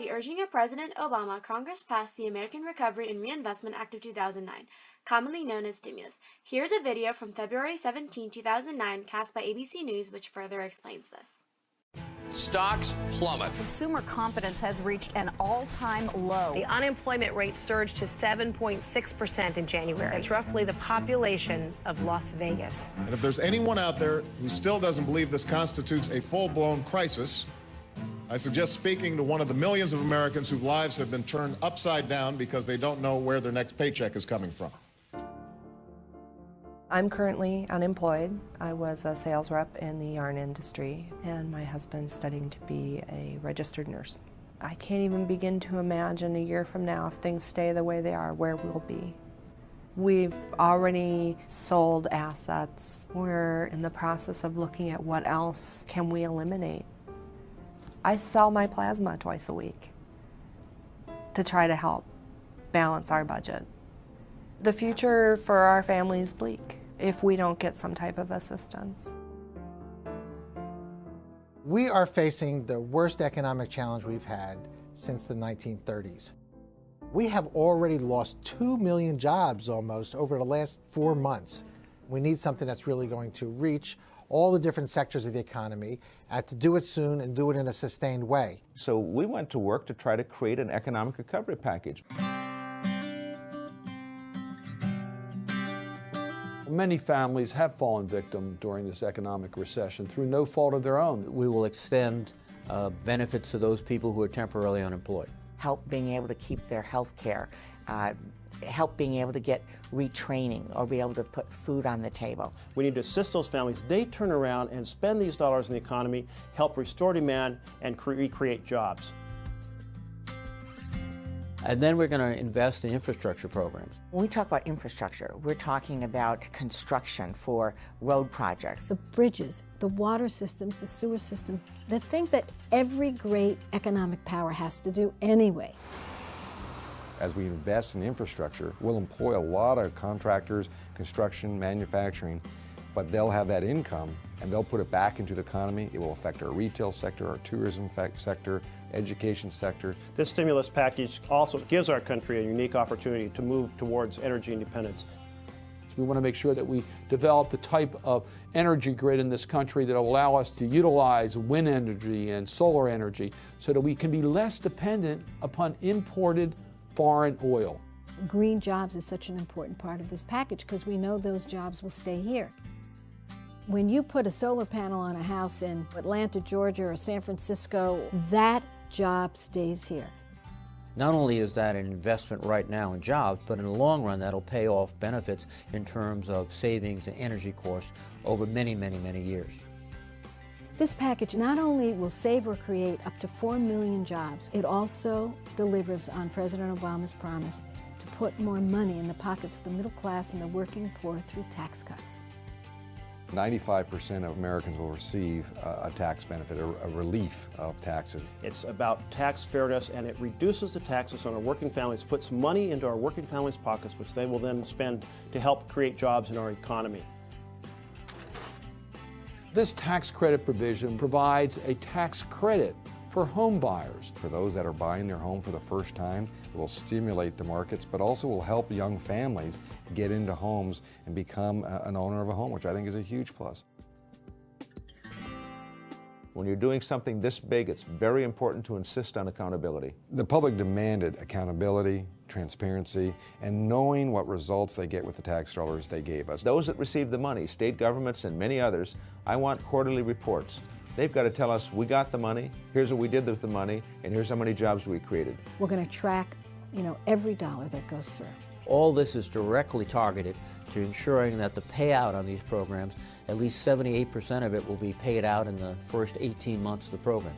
the urging of President Obama, Congress passed the American Recovery and Reinvestment Act of 2009, commonly known as stimulus. Here's a video from February 17, 2009, cast by ABC News, which further explains this. Stocks plummet. Consumer confidence has reached an all-time low. The unemployment rate surged to 7.6% in January. It's roughly the population of Las Vegas. And if there's anyone out there who still doesn't believe this constitutes a full-blown crisis, I suggest speaking to one of the millions of Americans whose lives have been turned upside down because they don't know where their next paycheck is coming from. I'm currently unemployed. I was a sales rep in the yarn industry, and my husband's studying to be a registered nurse. I can't even begin to imagine a year from now, if things stay the way they are, where we'll be. We've already sold assets. We're in the process of looking at what else can we eliminate. I sell my plasma twice a week to try to help balance our budget. The future for our family is bleak if we don't get some type of assistance. We are facing the worst economic challenge we've had since the 1930s. We have already lost 2 million jobs almost over the last 4 months. We need something that's really going to reach all the different sectors of the economy, to do it soon and do it in a sustained way. So we went to work to try to create an economic recovery package. Many families have fallen victim during this economic recession through no fault of their own. We will extend benefits to those people who are temporarily unemployed. Help being able to keep their health care, help being able to get retraining or be able to put food on the table. We need to assist those families. They turn around and spend these dollars in the economy, help restore demand, and recreate jobs. And then we're going to invest in infrastructure programs. When we talk about infrastructure, we're talking about construction for road projects. The bridges, the water systems, the sewer systems, the things that every great economic power has to do anyway. As we invest in infrastructure, we'll employ a lot of contractors, construction, manufacturing, but they'll have that income and they'll put it back into the economy. It will affect our retail sector, our tourism sector, education sector. This stimulus package also gives our country a unique opportunity to move towards energy independence. We want to make sure that we develop the type of energy grid in this country that will allow us to utilize wind energy and solar energy so that we can be less dependent upon imported foreign oil. Green jobs is such an important part of this package because we know those jobs will stay here. When you put a solar panel on a house in Atlanta, Georgia, or San Francisco, that job stays here. Not only is that an investment right now in jobs, but in the long run that'll pay off benefits in terms of savings and energy costs over many, many, many years. This package not only will save or create up to 4 million jobs, it also delivers on President Obama's promise to put more money in the pockets of the middle class and the working poor through tax cuts. 95% of Americans will receive a tax benefit, a relief of taxes. It's about tax fairness, and it reduces the taxes on our working families, puts money into our working families' pockets, which they will then spend to help create jobs in our economy. This tax credit provision provides a tax credit for home buyers. For those that are buying their home for the first time, it will stimulate the markets, but also will help young families get into homes and become an owner of a home, which I think is a huge plus. When you're doing something this big, it's very important to insist on accountability. The public demanded accountability, transparency, and knowing what results they get with the tax dollars they gave us. Those that receive the money, state governments and many others, I want quarterly reports. They've got to tell us, we got the money, here's what we did with the money, and here's how many jobs we created. We're going to track, every dollar that goes through. All this is directly targeted to ensuring that the payout on these programs, at least 78% of it will be paid out in the first 18 months of the program.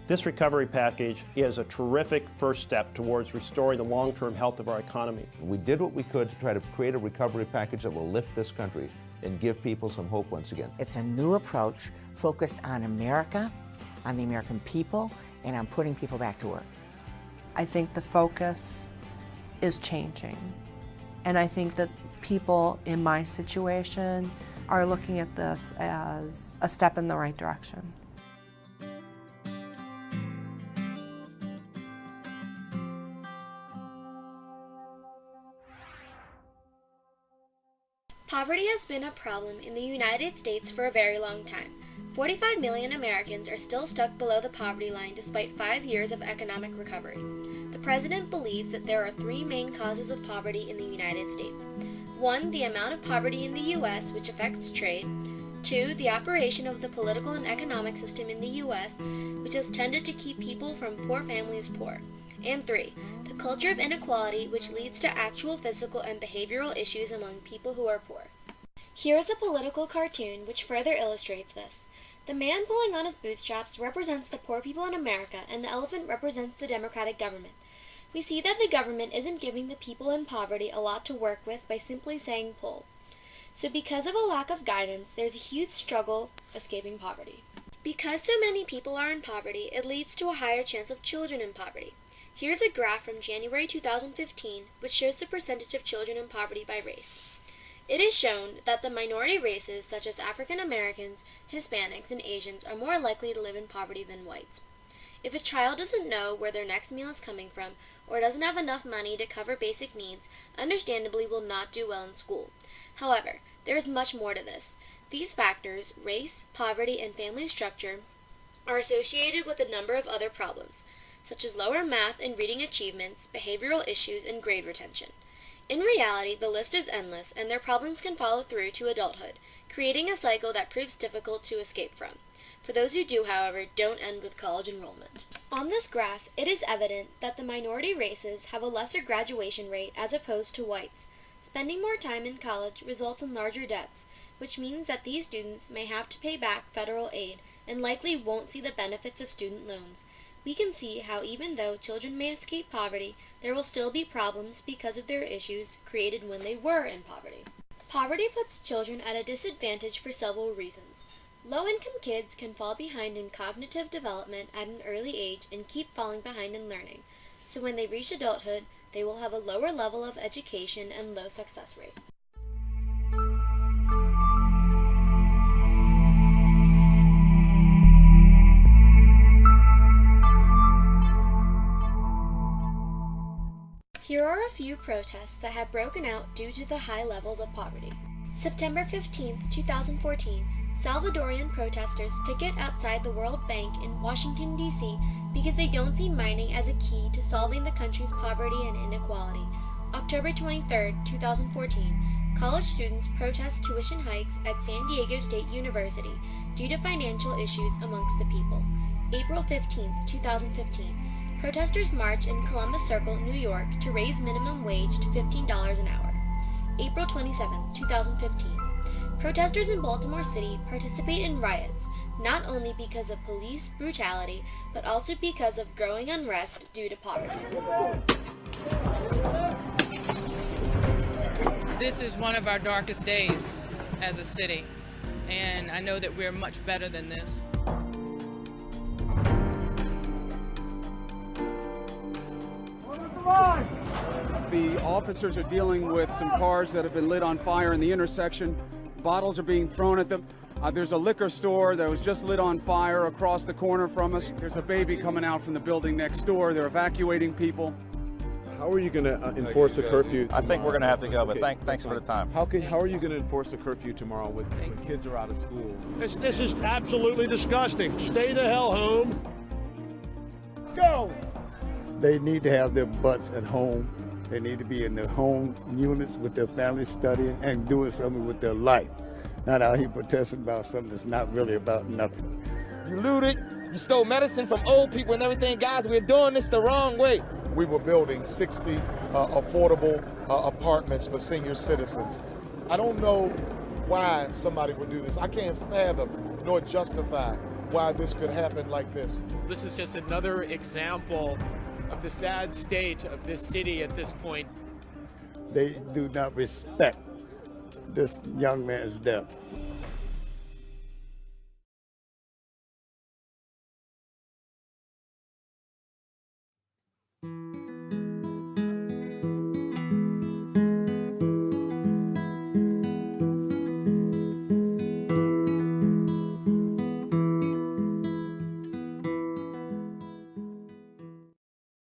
This recovery package is a terrific first step towards restoring the long-term health of our economy. We did what we could to try to create a recovery package that will lift this country and give people some hope once again. It's a new approach focused on America, on the American people, and on putting people back to work. I think the focus is changing. And I think that people in my situation are looking at this as a step in the right direction. Poverty has been a problem in the United States for a very long time. 45 million Americans are still stuck below the poverty line despite 5 years of economic recovery. The president believes that there are 3 main causes of poverty in the United States. 1, the amount of poverty in the U.S., which affects trade. 2, the operation of the political and economic system in the U.S., which has tended to keep people from poor families poor. And 3, the culture of inequality, which leads to actual physical and behavioral issues among people who are poor. Here is a political cartoon which further illustrates this. The man pulling on his bootstraps represents the poor people in America, and the elephant represents the Democratic government. We see that the government isn't giving the people in poverty a lot to work with by simply saying pull. So because of a lack of guidance, there's a huge struggle escaping poverty. Because so many people are in poverty, it leads to a higher chance of children in poverty. Here's a graph from January 2015, which shows the percentage of children in poverty by race. It is shown that the minority races, such as African Americans, Hispanics, and Asians, are more likely to live in poverty than whites. If a child doesn't know where their next meal is coming from, or doesn't have enough money to cover basic needs, understandably will not do well in school. However, there is much more to this. These factors, race, poverty, and family structure, are associated with a number of other problems, such as lower math and reading achievements, behavioral issues, and grade retention. In reality, the list is endless, and their problems can follow through to adulthood, creating a cycle that proves difficult to escape from. For those who do, however, don't end with college enrollment. On this graph, it is evident that the minority races have a lesser graduation rate as opposed to whites. Spending more time in college results in larger debts, which means that these students may have to pay back federal aid and likely won't see the benefits of student loans. We can see how even though children may escape poverty, there will still be problems because of their issues created when they were in poverty. Poverty puts children at a disadvantage for several reasons. Low-income kids can fall behind in cognitive development at an early age and keep falling behind in learning, so when they reach adulthood, they will have a lower level of education and low success rate. Here are a few protests that have broken out due to the high levels of poverty. September 15, 2014, Salvadorian protesters picket outside the World Bank in Washington, D.C. because they don't see mining as a key to solving the country's poverty and inequality. October 23, 2014, college students protest tuition hikes at San Diego State University due to financial issues amongst the people. April 15, 2015, protesters march in Columbus Circle, New York to raise minimum wage to $15 an hour. April 27, 2015. Protesters in Baltimore City participate in riots, not only because of police brutality, but also because of growing unrest due to poverty. This is one of our darkest days as a city, and I know that we're much better than this. The officers are dealing with some cars that have been lit on fire in the intersection. Bottles are being thrown at them. There's a liquor store that was just lit on fire across the corner from us. There's a baby coming out from the building next door. They're evacuating people. How are you going to enforce a curfew tomorrow? I think we're going to have to go, but thanks for the time. How are you going to enforce a curfew tomorrow when kids are out of school? This is absolutely disgusting. Stay the hell home. Go! They need to have their butts at home. They need to be in their home units with their families studying and doing something with their life. Not out here protesting about something that's not really about nothing. You looted, you stole medicine from old people and everything. Guys, we're doing this the wrong way. We were building 60 affordable apartments for senior citizens. I don't know why somebody would do this. I can't fathom nor justify why this could happen like this. This is just another example of the sad state of this city at this point. They do not respect this young man's death.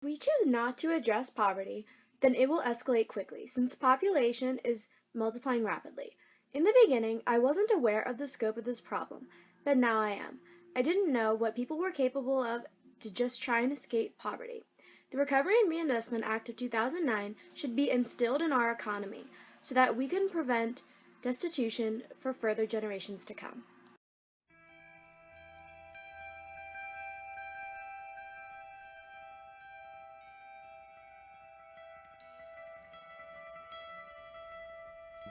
We choose not to address poverty, then it will escalate quickly, since population is multiplying rapidly. In the beginning, I wasn't aware of the scope of this problem, but now I am. I didn't know what people were capable of to just try and escape poverty. The Recovery and Reinvestment Act of 2009 should be instilled in our economy so that we can prevent destitution for further generations to come.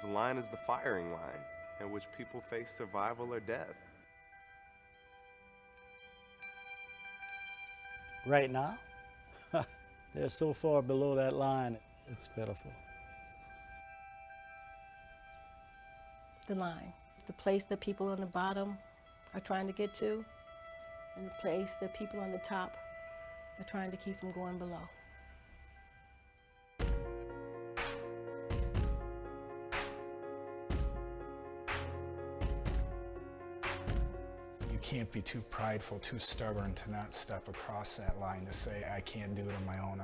The line is the firing line, in which people face survival or death. Right now, they're so far below that line, it's pitiful. The line, the place that people on the bottom are trying to get to, and the place that people on the top are trying to keep from going below. You can't be too prideful, too stubborn to not step across that line to say, I can't do it on my own,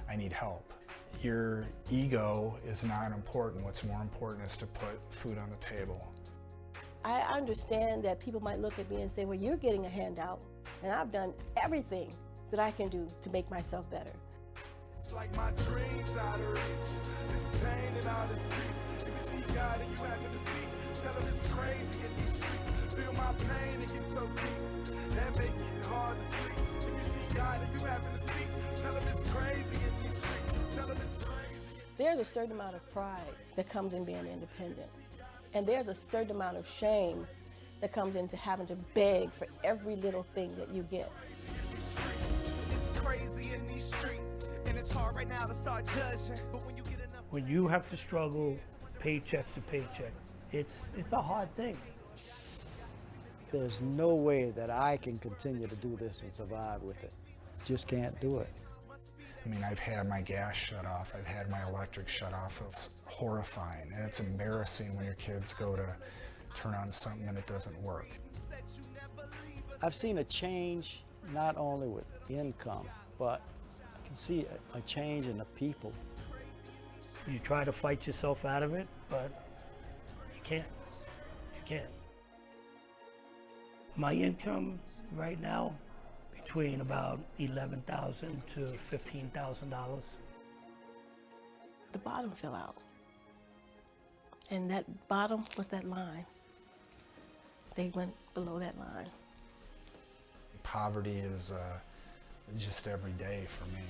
I need help. Your ego is not important. What's more important is to put food on the table. I understand that people might look at me and say, well, you're getting a handout, and I've done everything that I can do to make myself better. It's like my dreams out of reach. This pain and all this grief. If you see God and you happen to speak, tell him it's crazy in these streets. Feel my pain, it gets so deep. That make it hard to sleep. If you see God and you happen to speak, tell him it's crazy in these streets. Tell him it's crazy. There's a certain amount of pride that comes in being independent. And there's a certain amount of shame that comes into having to beg for every little thing that you get. It's crazy in these streets. And it's hard right now to start judging. But when you get enough. When you have to struggle paycheck to paycheck, it's a hard thing. There's no way that I can continue to do this and survive with it. Just can't do it. I mean, I've had my gas shut off. I've had my electric shut off. It's horrifying, and it's embarrassing when your kids go to turn on something and it doesn't work. I've seen a change not only with income, but I can see a change in the people. You try to fight yourself out of it, but you can't. You can't. My income right now, between about $11,000 to $15,000. The bottom fell out. And that bottom was that line. They went below that line. Poverty is just every day for me.